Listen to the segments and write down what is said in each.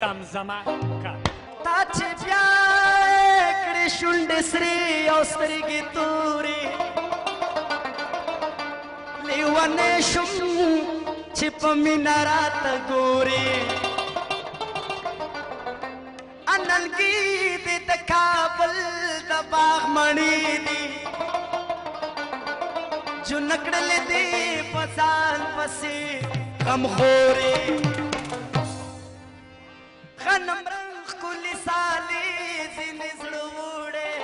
زما تا چې بیا کړې شونډې سرې او سترګې تورې لیونی شوم چې په مینه راته ګورې اننګي دې د کابل د باغ مڼې دي جون کړلې دې په ځان پسې غمخورې غنم رنگ ښکلي سالې ځینې زړه وړې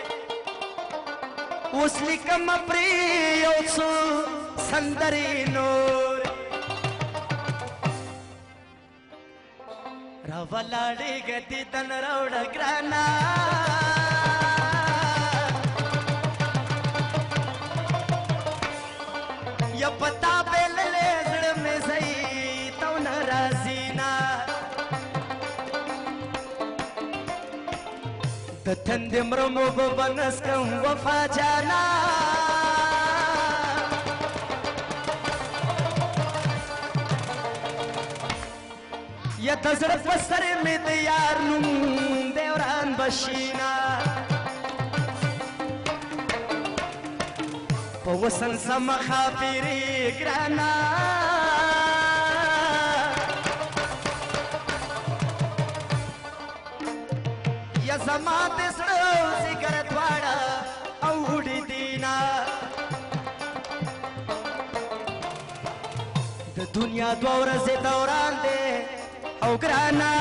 اوس لیکمه پرې یو څو سندرې نورې راولاړېږه دیدن راوړه ګرانه یا پتا بېللې زړه مې ځئ تونه راځي نه د تندې مرمو به بنسکم وفا جانا یا د زړه په سر مې د یار نوم دی وران بشینا په وصل سمه خاطرې ګرانه یا زما د زړه ځیګر دواړه اوړي دینا د دنیا دوه ورځې دوران دی او ګرانه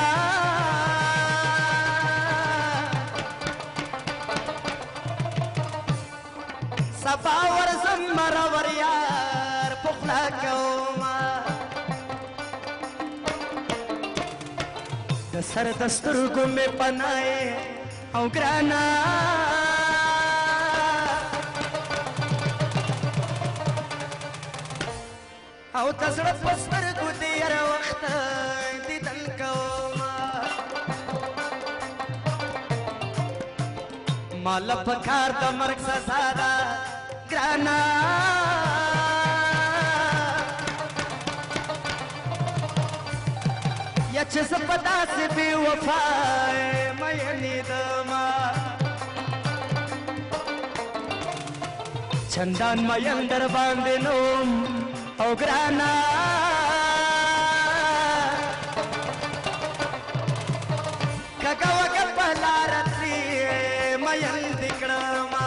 سبا ورځم مرور یار پخلا کومه د سر د سترګو مې پناه او ګرانه او د زړه په سترګو دې هر وخت دیدن کومه ماله پکار د مرګ سزا ده ګرانه یا چې زه په داسې بې وفا مینېدمه چندان مین در باندې نوم او ګرانه کږه وږه په لاره ترې مین دې کړمه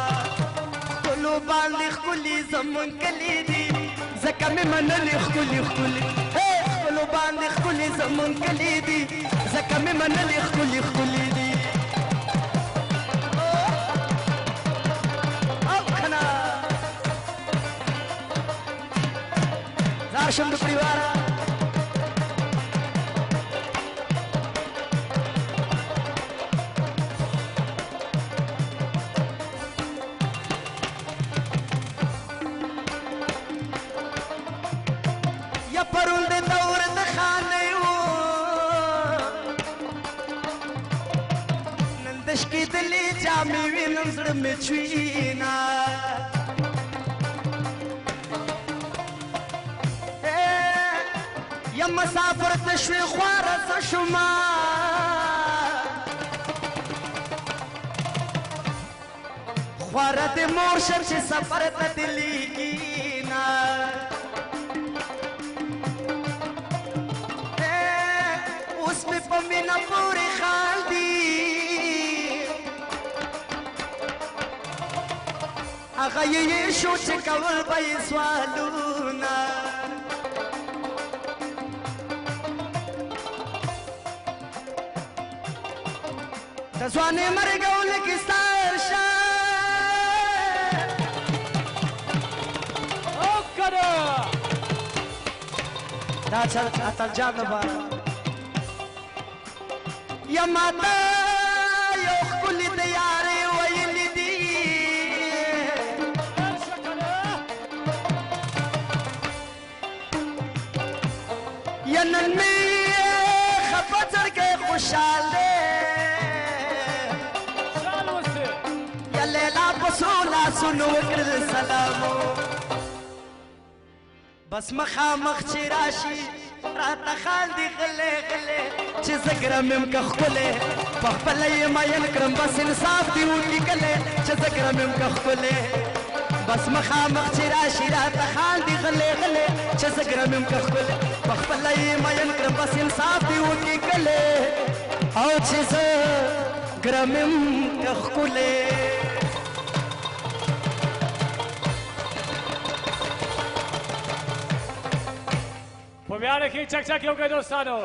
ښکلو باندې ښکلي زمونږ کلي دي ځکه مې منلې ښکلي ښکلي ښکلو باندې ښکلي زمونږ کلي دي ځکه مې منلې ښکلي ښکلي دي او کنه زار شم د پریواره یا پرون د دور د خانې و نن د شکېدلې جامې وینم زړه مې چوینه یا مسافر ته شوې خواره زه شومه خواره دې مور شم چې سفر ته دې لیږي نه اوس مې په مینه پورې خال دي هغه یې شو چې کول به یې سوالونه د ځوانۍ مرګ او لږ ستر شه او کنه دا چل اتل جان لپاره یا ماته یو ښکلي د یارې ویلي دي یا نن مې خفه زړګی خوشحال دی یا لیلا په څو لاسونو وکړل سلامو بس مخامخ چې راشي راته خال دی غلې غلې چې زه ګرم یم که ښکلې په خپله یې مین کړم بس انصاف دې وکړي کلې چې زه ګرم یم که ښکلې بس مخامخ چې راشي راته خال دی غلې غلې چې زه ګرم یم که ښکلې په خپله یې مین کړم بس انصاف دې وکړي کلې او چې زه ګرم یم که ښکلې په ویاړه کې چک چک یو کوي دوستانو